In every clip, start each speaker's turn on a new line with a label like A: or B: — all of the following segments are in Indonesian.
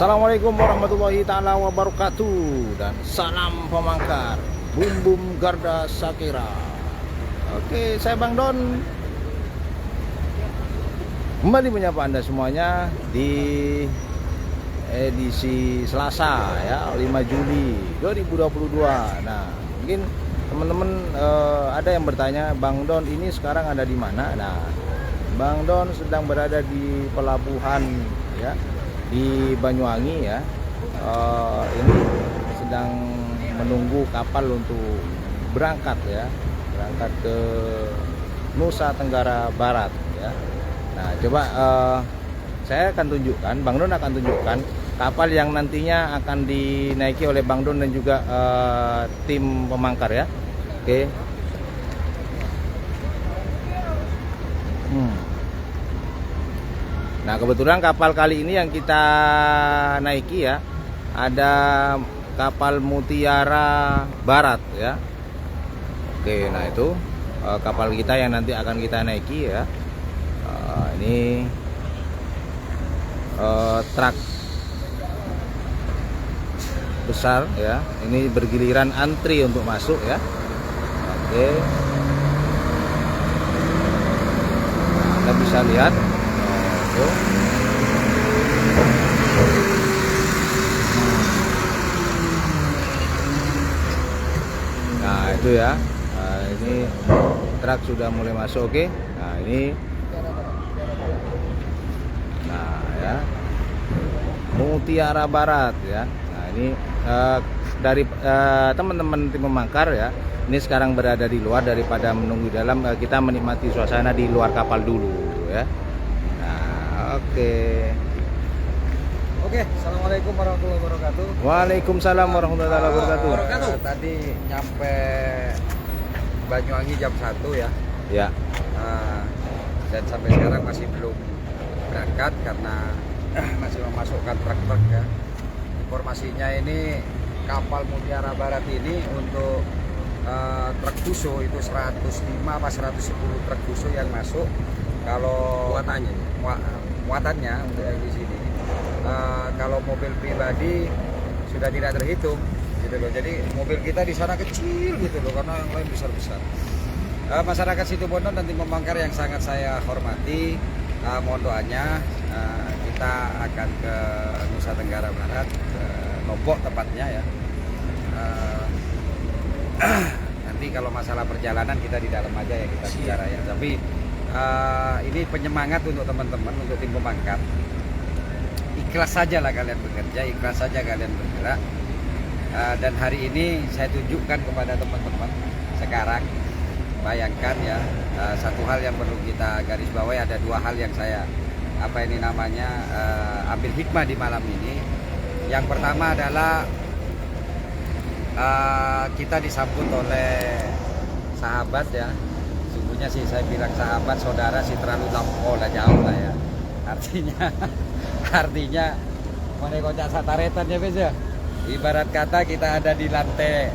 A: Assalamualaikum warahmatullahi taala wabarakatuh. Dan salam pemangkar Bum Bum Garda Sakira. Oke, saya Bang Don kembali menyapa Anda semuanya di edisi Selasa ya, 5 Juli 2022. Nah, mungkin teman-teman ada yang bertanya, Bang Don ini sekarang ada di mana? Nah, Bang Don sedang berada di pelabuhan ya, di Banyuwangi ya. Ini sedang menunggu kapal untuk berangkat ya, berangkat ke Nusa Tenggara Barat ya. Nah, coba saya akan tunjukkan, Bang Don akan tunjukkan kapal yang nantinya akan dinaiki oleh Bang Don dan juga tim pemangkar ya. Oke. Nah, kebetulan kapal kali ini yang kita naiki ya, ada kapal Mutiara Barat ya. Oke, nah itu kapal kita yang nanti akan kita naiki ya. Ini truk besar ya. Ini bergiliran antri untuk masuk ya. Oke. Anda bisa lihat. Nah itu ya, ini truk sudah mulai masuk. Oke. Nah ini, nah ya, Mutiara Barat ya. Nah ini dari teman-teman tim pemangkar ya, ini sekarang berada di luar. Daripada menunggu di dalam, kita menikmati suasana di luar kapal dulu ya. Oke.
B: Assalamualaikum warahmatullahi wabarakatuh.
A: Waalaikumsalam warahmatullahi wabarakatuh.
B: Tadi nyampe Banyuwangi jam 1 ya.
A: Ya.
B: Dan sampai sekarang masih belum berangkat karena masih memasukkan truk-truk ya. Informasinya ini kapal Mutiara Barat ini untuk truk buso itu 105 apa 110 truk buso yang masuk. Kalau muatannya untuk yang di sini, kalau mobil pribadi sudah tidak terhitung gitu loh. Jadi mobil kita di sana kecil gitu loh, karena yang lain besar-besar. Masyarakat Situbondo dan tim pemangkar yang sangat saya hormati, mohon doanya, kita akan ke Nusa Tenggara Barat, ke Lombok tepatnya ya. Nanti kalau masalah perjalanan kita di dalam aja ya, kita bicara ya. Tapi ini penyemangat untuk teman-teman, untuk tim pemangkar. Ikhlas saja lah kalian bekerja, ikhlas saja kalian bergerak. Dan hari ini saya tunjukkan kepada teman-teman sekarang. Bayangkan ya, satu hal yang perlu kita garis bawahi, ada dua hal yang saya ambil hikmah di malam ini. Yang pertama adalah kita disambut oleh sahabat ya. Sih saya bilang sahabat, saudara sih terlalu lampau lah, jauh lah ya. Artinya mana kocak sataretan ya Bez ya. Ibarat kata kita ada di lantai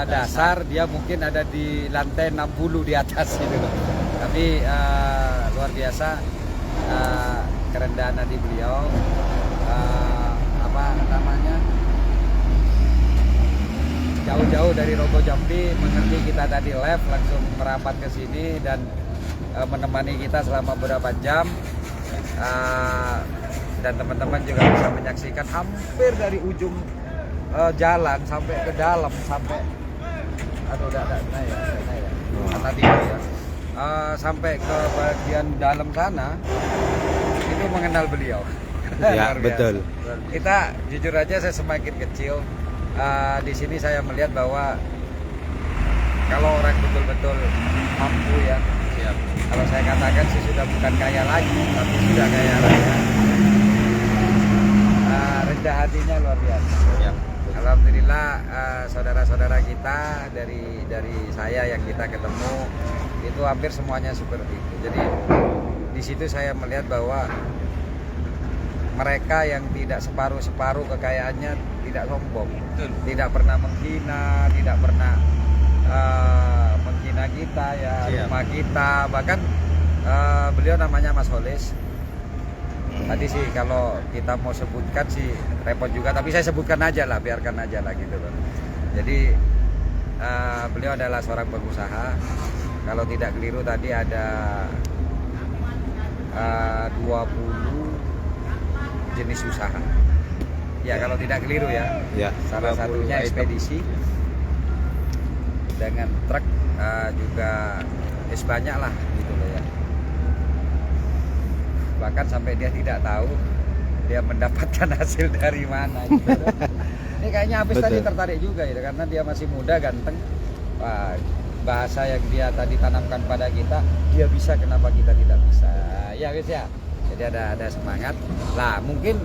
B: dasar, dia mungkin ada di lantai 60 di atas gitu loh. Tapi luar biasa kerendahan hati beliau, jauh-jauh dari Rogo Jambi, mengerti kita tadi live, langsung merapat ke sini dan menemani kita selama beberapa jam. Dan teman-teman juga bisa menyaksikan hampir dari ujung jalan sampai ke dalam, sampai sampai ke bagian dalam sana itu mengenal beliau.
A: Ya betul.
B: Kita jujur aja, saya semakin kecil. Di sini saya melihat bahwa kalau orang betul-betul mampu ya, siap. Kalau saya katakan sih sudah bukan kaya lagi, tapi sudah kaya raya. Rendah hatinya luar biasa. Siap. Alhamdulillah, saudara-saudara kita dari saya yang kita ketemu itu hampir semuanya seperti itu. Jadi di situ saya melihat bahwa mereka yang tidak separuh-separuh kekayaannya tidak sombong, tidak pernah menghina, tidak pernah menghina kita ya, rumah kita. Bahkan beliau namanya Mas Holis, Tadi sih kalau kita mau sebutkan sih repot juga, tapi saya sebutkan aja lah, biarkan aja lah gitu loh. Jadi beliau adalah seorang pengusaha. Kalau tidak keliru tadi ada 20 jenis usaha. Ya kalau tidak keliru ya.
A: Ya.
B: Salah satunya ekspedisi dengan truk juga banyak lah gitu loh ya. Bahkan sampai dia tidak tahu dia mendapatkan hasil dari mana gitu. Ini kayaknya habis tadi tertarik juga gitu karena dia masih muda, ganteng. Wah, bahasa yang dia tadi tanamkan pada kita, dia bisa, kenapa kita tidak bisa? Ya guys ya. Jadi ada semangat. Lah, mungkin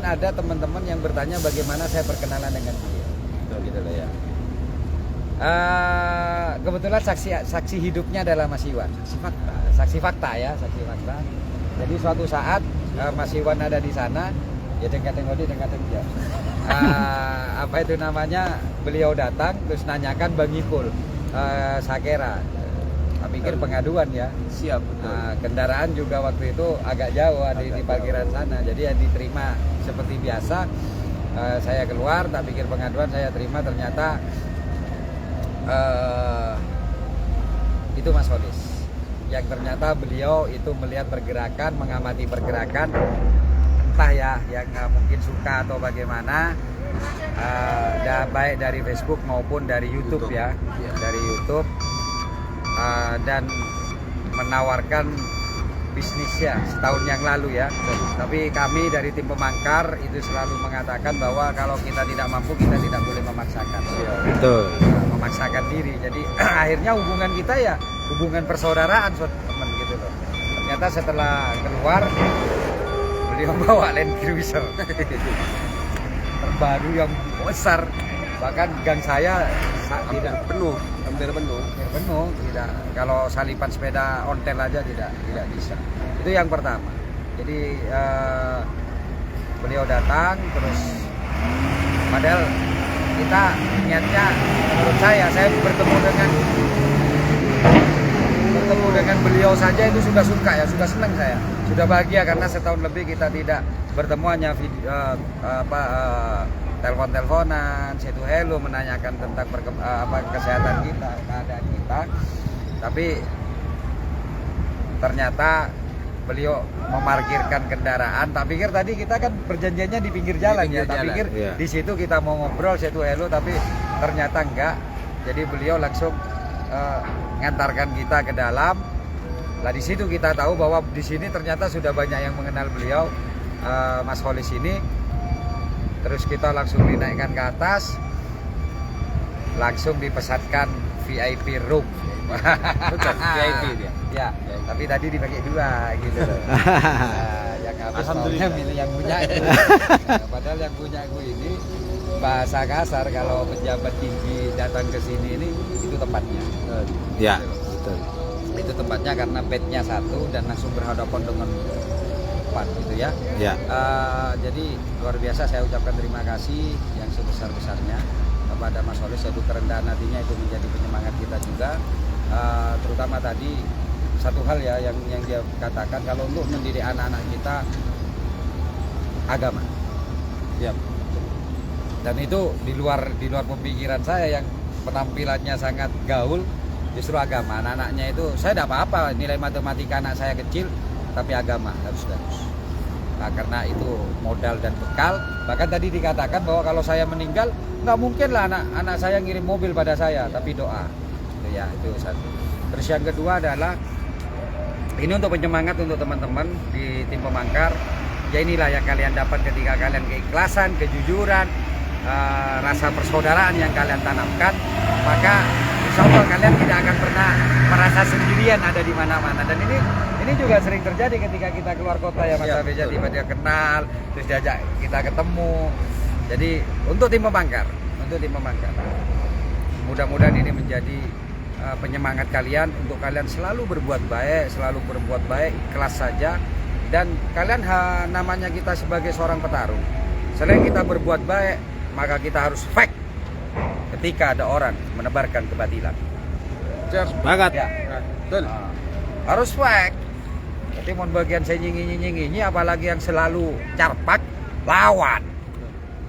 B: ada teman-teman yang bertanya bagaimana saya perkenalan dengan beliau. Gitu loh ya. Kebetulan saksi hidupnya adalah Mas Iwan. Saksi fakta ya. Jadi suatu saat Mas Iwan ada di sana, ya dengar-dengar dia. Apa itu namanya? Beliau datang terus nanyakan Bang Ipul, Sakera. Tak pikir pengaduan ya.
C: Siap.
B: Kendaraan juga waktu itu agak jauh ada di parkiran sana. Jadi ya diterima seperti biasa. Saya keluar, tak pikir pengaduan, saya terima, ternyata itu Mas Holis. Yang ternyata beliau itu melihat pergerakan, mengamati pergerakan, entah ya yang mungkin suka atau bagaimana, baik dari Facebook maupun dari YouTube ya, dari YouTube, dan menawarkan bisnisnya setahun yang lalu ya. Tapi kami dari tim pemangkar itu selalu mengatakan bahwa kalau kita tidak mampu, kita tidak boleh memaksakan.
A: Betul.
B: Memaksakan diri. Jadi akhirnya hubungan kita ya hubungan persaudaraan teman gitu loh. Ternyata setelah keluar beliau bawa Land Cruiser terbaru yang besar, bahkan gang saya tidak penuh,
C: hampir penuh.
B: Tidak, kalau salipan sepeda ontel aja tidak bisa. Itu yang pertama. Jadi beliau datang terus, padahal kita niatnya, menurut saya bertemu dengan beliau saja itu sudah suka ya, sudah senang saya, sudah bahagia karena setahun lebih kita tidak bertemu, hanya telepon-teleponan, say hello, menanyakan tentang kesehatan kita, keadaan kita. Tapi ternyata beliau memarkirkan kendaraan. Tak pikir tadi kita kan perjanjiannya di pinggir jalan ya. Tak pikir di situ kita mau ngobrol, say hello, tapi ternyata enggak. Jadi beliau langsung ngantarkan kita ke dalam. Lah di situ kita tahu bahwa di sini ternyata sudah banyak yang mengenal beliau, Mas Holis ini. Terus kita langsung dinaikkan ke atas, langsung dipesankan VIP room.
C: VIP dia.
B: Ya, tapi tadi dibagi dua gitu loh. Yang habis maunya milih yang punya itu. Padahal yang punya gue ini bahasa kasar, kalau pejabat tinggi datang ke sini ini itu tempatnya.
A: Ya, betul.
B: Itu tempatnya karena bednya satu dan langsung berhadapan dengan depan gitu ya.
A: Ya.
B: Jadi luar biasa, saya ucapkan terima kasih yang sebesar-besarnya kepada Mas Holis. Saya kerendahan hatinya itu menjadi penyemangat kita juga. Terutama tadi satu hal ya yang dia katakan, kalau untuk mendidik anak-anak kita agama.
C: Siap.
B: Dan itu di luar pemikiran saya yang penampilannya sangat gaul, justru agama. Anak-anaknya itu, saya tidak apa-apa nilai matematika anak saya kecil, tapi agama harus bagus. Nah, karena itu modal dan bekal. Bahkan tadi dikatakan bahwa kalau saya meninggal, nggak mungkin lah anak saya ngirim mobil pada saya, tapi doa. Itu ya, itu satu. Terus yang kedua adalah ini untuk penyemangat untuk teman-teman di tim pemangkar. Ya inilah yang kalian dapat ketika kalian keikhlasan, kejujuran, rasa persaudaraan yang kalian tanamkan, maka insya Allah kalian tidak akan pernah merasa sendirian ada di mana-mana. Dan ini juga sering terjadi ketika kita keluar kota ya Mas Abi. Tiba dia kenal, terus diajak kita ketemu. Jadi untuk tim pemangkar, mudah-mudahan ini menjadi penyemangat kalian untuk kalian selalu berbuat baik, ikhlas saja. Dan kalian namanya kita sebagai seorang petarung, selain kita berbuat baik, maka kita harus fake ketika ada orang menebarkan kebatilan.
A: Semangat.
B: Ya.
C: Betul.
B: Harus fake. Tapi mau bagian saya nyingi apalagi yang selalu carpak lawan.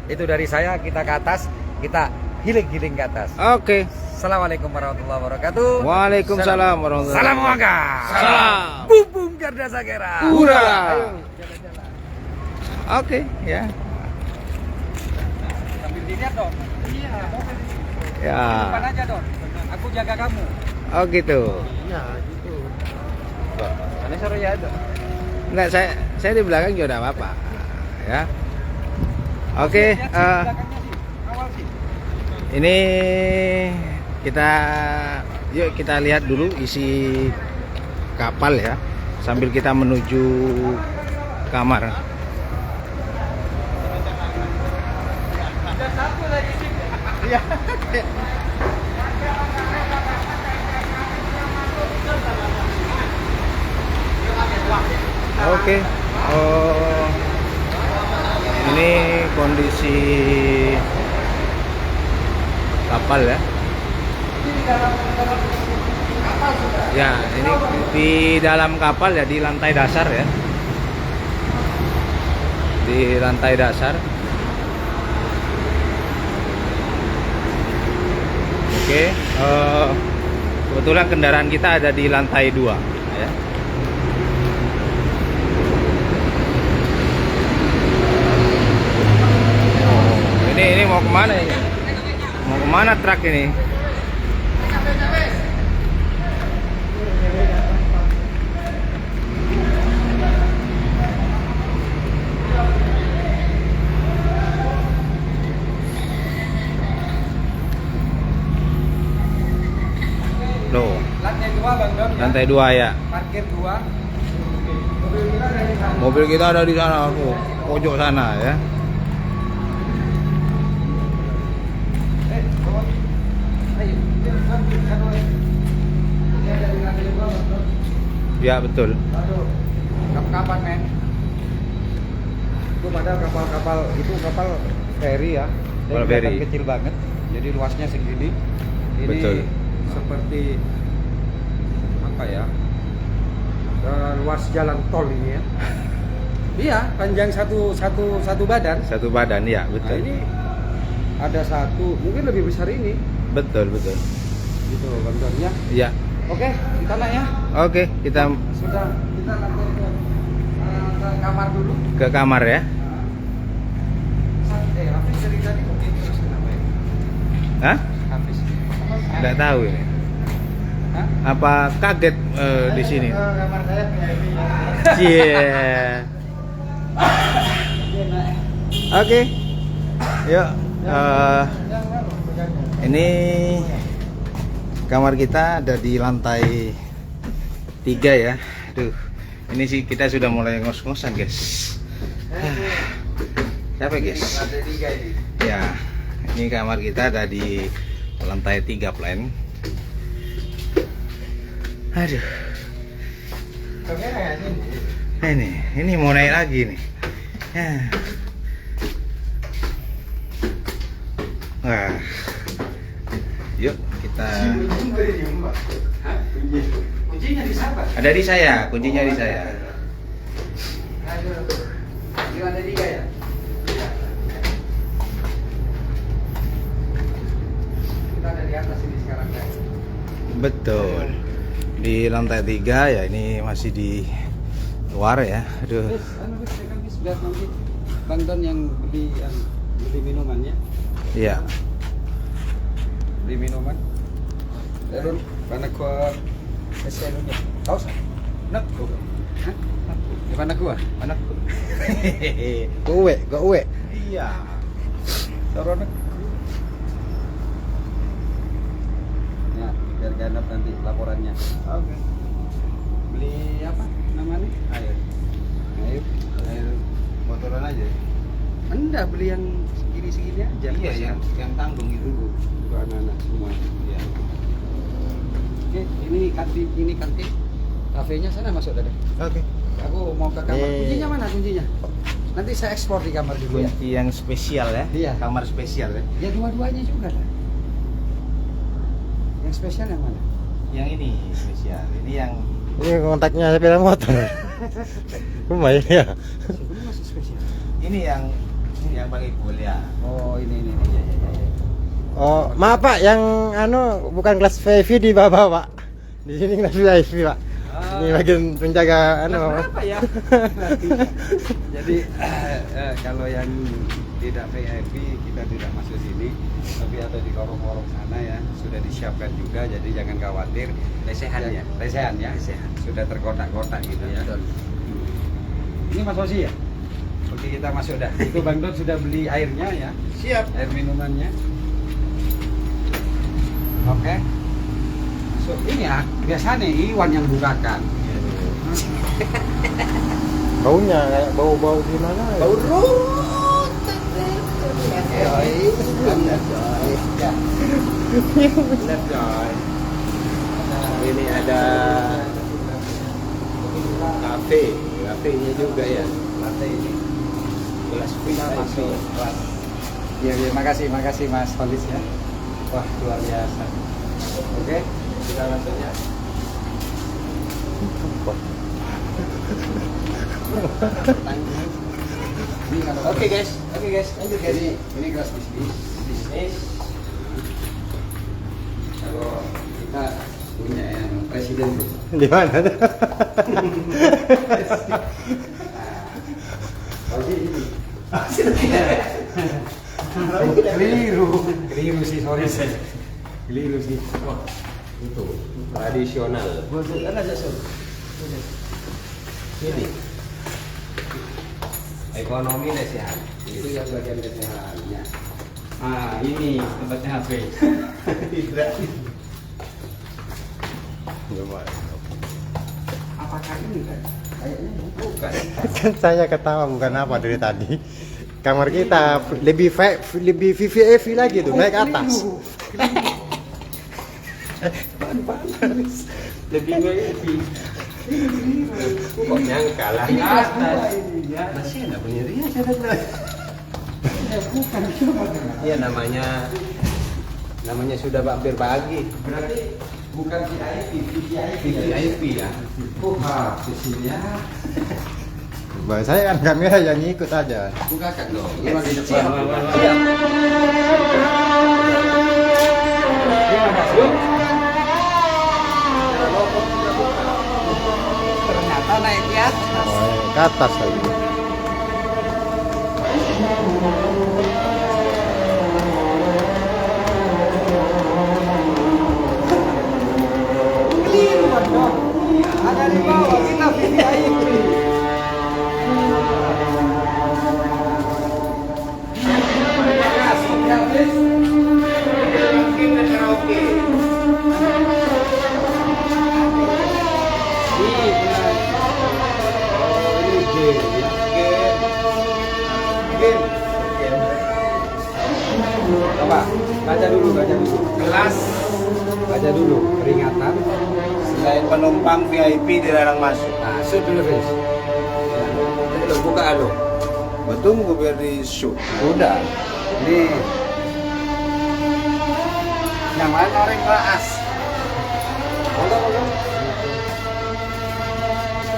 B: Itu dari saya, kita ke atas, kita healing ke atas.
A: Oke.
B: Assalamualaikum warahmatullahi wabarakatuh.
A: Waalaikumsalam warahmatullahi
B: Salam Wangga.
A: Salam.
B: Bum Garda Sagera.
A: Hura.
B: Ayo, jalan-jalan.
A: Oke, ya.
B: Sambil dilihat dong. Iya, mobil di sini.
A: Ya.
B: Depan aja dong. Aku jaga kamu.
A: Oh gitu.
B: Iya, gitu. Karena suruh ya ada.
A: Enggak, saya di belakang juga enggak apa-apa. Ya. Oke,
B: Belakangnya sih, awal sih.
A: ini yuk kita lihat dulu isi kapal ya, sambil kita menuju kamar.
B: Ada satu lagi sih.
A: Iya. Oke. Oh. Ini kondisi kapal ya. Ya, ini di dalam kapal ya, di lantai dasar ya. Di lantai dasar. Oke, kebetulan kendaraan kita ada di lantai 2 ya. Ini mau kemana ini? Mau kemana truk ini? Loh,
B: Lantai 2 Bang Don. Ya.
A: lantai 2 ya.
B: Parkir 2.
A: Mobil kita ada di sana, pojok sana ya. Ya betul.
B: Aduh, kapan men? Itu padahal kapal itu kapal ferry ya.
A: Kapal
B: Jadi
A: ferry.
B: kelihatan kecil banget. Jadi luasnya segini. Ini
A: Betul.
B: seperti apa ya? Luas jalan tol ini ya. Iya, panjang satu badan.
A: Satu badan ya,
B: Nah,
A: betul.
B: ini ada satu, mungkin lebih besar ini.
A: Betul, betul.
B: Gitu, Bang Don ya.
A: Ya.
B: Oke, kita naik ya.
A: Oke, kita
B: Sudah, kita langsung ke kamar dulu.
A: ke kamar ya.
B: Hafiz dari tadi mungkin terus kenapa ya?
A: Hah?
B: Hafiz.
A: Nggak tahu ini.
B: Hah?
A: Apa kaget di sini?
B: Kamar saya VIP.
A: Iya. Oke. Yuk. Ini kamar kita ada di lantai 3 ya. Aduh, ini sih kita sudah mulai ngos-ngosan guys. Siapa guys?
B: Lantai 3 ini.
A: Ya, ini kamar kita ada di lantai 3 plan. Aduh, ini mau naik lagi nih. Ya. Wah, yuk kita.
B: Kuncinya di sana.
A: Ada di saya, kuncinya di saya.
B: Aduh. Di lantai 3 ya? Kita ada di atas ini sekarang guys.
A: Betul. Di lantai 3 ya, ini masih di luar ya. Aduh.
B: Pegang bis biar nanti Bang Don yang beli minumannya.
A: Iya.
B: Beli minuman. Terus mana gua pesennya? Tahu sah? Nak gua. Hah? Di mana gua? Mana gua?
A: Kowe. Iya.
B: Taruh nak. Ya, biar ganap nanti laporannya.
A: Oke.
B: Beli apa namanya? Air. Air.
A: Motoran aja.
B: Enggak, beli yang segini-segini aja.
A: Iya, yang tanggung itu.
B: Untuk anak-anak semua.
A: Iya.
B: Oke, ini kantin. Kafenya sana masuk tadi.
A: Oke.
B: Aku mau ke kamar.
A: Yeay.
B: Kuncinya mana kuncinya? Nanti saya ekspor di kamar dulu ya.
A: Kunci yang spesial ya.
B: Iya.
A: Kamar spesial ya.
B: Ya dua-duanya juga lah. Yang spesial yang mana?
A: Yang ini spesial. Ini yang
D: Ini kontaknya sepeda motor. Lumayan ya.
A: Ini yang Bang Ipul ya.
B: Oh ini. Ya.
D: Oh, maaf Pak, yang bukan kelas VIP di bawah Pak. Di sini kelas VIP Pak. Ini bagian penjaga
B: Apa ya? Jadi kalau yang tidak VIP kita tidak masuk sini, tapi atau di lorong-lorong sana ya sudah disiapkan juga, jadi jangan khawatir. Lesehan ya. Sudah terkotak-kotak gitu ya. Ini Mas Osi ya? Oke kita masuk dah. Itu Bang Don sudah beli airnya ya.
A: Siap.
B: Air minumannya. Oke. So, ini ya biasanya Iwan yang bukakan.
D: Baunya kayak bau-bau gimana ya?
A: Bau rut. Ini ada kafenya juga ya.
B: Latte ini.
A: Gelas
B: Kita masuk kelas. Iya, makasih Mas Holis ya. Wah, luar biasa. Oke, kita langsung ya.
A: Oke guys, lanjut guys.
B: Ini kelas bisnis. Kalau kita punya yang presiden bro.
D: Di mana?
B: Keliru sih, sorry sih. Keliru sih. Wah,
C: Itu tradisional. Ini ekonomi lesehan.
B: itu yang bagian lesehannya. Ah, ini tempatnya HP. Apakah ini kan? Kayaknya bukan.
D: Kan saya ketawa bukan apa dari tadi. Kamar kita lebih VVIP lagi tuh, naik atas.
C: Lebih VIP. Kok nyangka lah. Masih ada pendirian saya dengar. Iya namanya sudah hampir pagi.
B: Berarti bukan VIP,
C: VIP ya.
B: Wah, di sini ya.
D: Saya kan kamera yang ikut aja.
B: Bukakan dong.
C: Ini di depan.
B: Siap. Ternyata naik ya.
D: Oh, ke atas lagi.
B: Ada di bawah kita VIP. Coba baca dulu.
A: Kelas
B: Baca dulu peringatan.
A: selain penumpang VIP dilarang masuk.
B: Nah, shoot dulu, Fris.
C: Lo buka lo.
A: Tunggu biar di shoot.
B: Udah. Ini yang mana orang raas?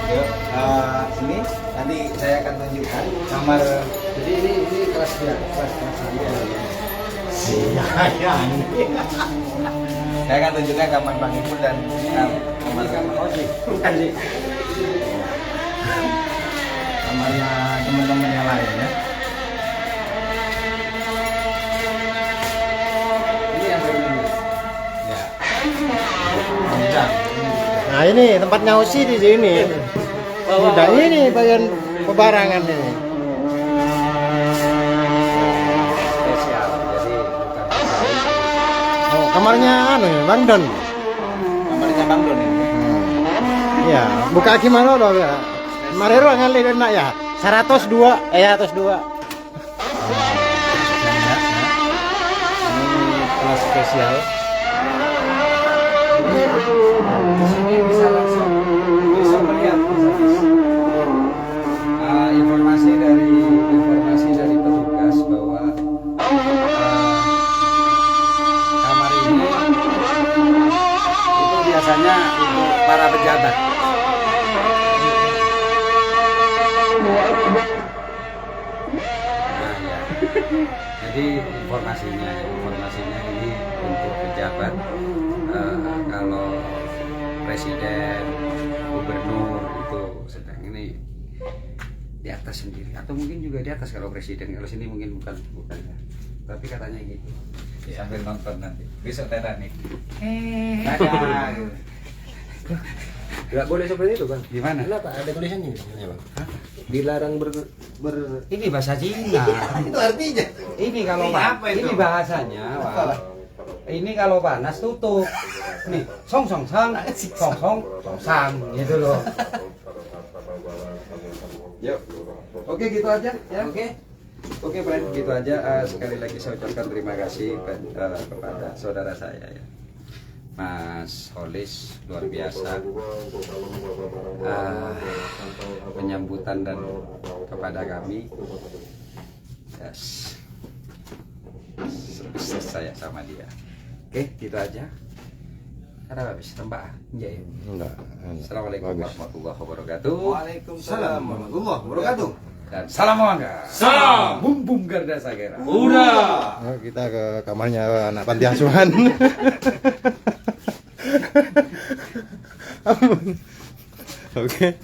A: Yuk, sini nanti saya akan tunjukkan kamar.
B: Jadi ini kelas dia, kelas dia.
A: Saya akan tunjukkan kamar Bang Ipul dan kamar
B: Bukan sih.
A: kamarnya teman-teman yang lain ya.
B: Ini yang begini.
A: Ya. Panjang.
D: Nah ini tempatnya Osi di sini. Udah ini bagian pembarangan ini.
B: Spesial. Jadi bukan.
D: Oh, kamarnya Bang Don.
A: Kamarnya Bang Don ini.
D: Iya, buka gimana loh ya? Kemarin ruang kali enak ya. 102, 102.
A: Ini kelas spesial.
B: Ini bisa langsung bisa melihat informasi dari petugas bahwa kamar ini itu biasanya untuk para pejabat. Jadi informasinya ini untuk pejabat, kalau presiden, gubernur itu sedang ini di atas sendiri, atau mungkin juga di atas kalau presiden, kalau sini mungkin bukan ya. Tapi katanya gitu.
A: Ya.
B: Sambil nonton nanti. Besok Titanic.
A: Dadah.
C: Nggak boleh seperti itu, Bang.
B: Gimana?
C: Kenapa? Ada tulisannya sebenarnya, Bang. Dilarang
B: Ini bahasa Cina.
C: Itu artinya.
B: Ini kalau
A: Ini apa itu?
B: ini bahasanya, Pak. Ini kalau panas tutup. Nih, song song sang, song song song sang gitu loh. Yuk. Oke, gitu aja ya. Oke, friend, gitu aja. Sekali lagi saya ucapkan terima kasih kepada saudara saya ya. Mas Holis, luar biasa penyambutan dan kepada kami. Yes. Sukses saya sama dia. Oke, gitu aja. Ada habis tembak. Iya.
D: Enggak.
B: Assalamualaikum warahmatullahi wabarakatuh.
A: Waalaikumsalam warahmatullahi wabarakatuh.
B: Dan salam mangga. Salam. Bum bum Garda Sagera.
A: Udah.
D: Oh, kita ke kamarnya anak panti asuhan. Oke.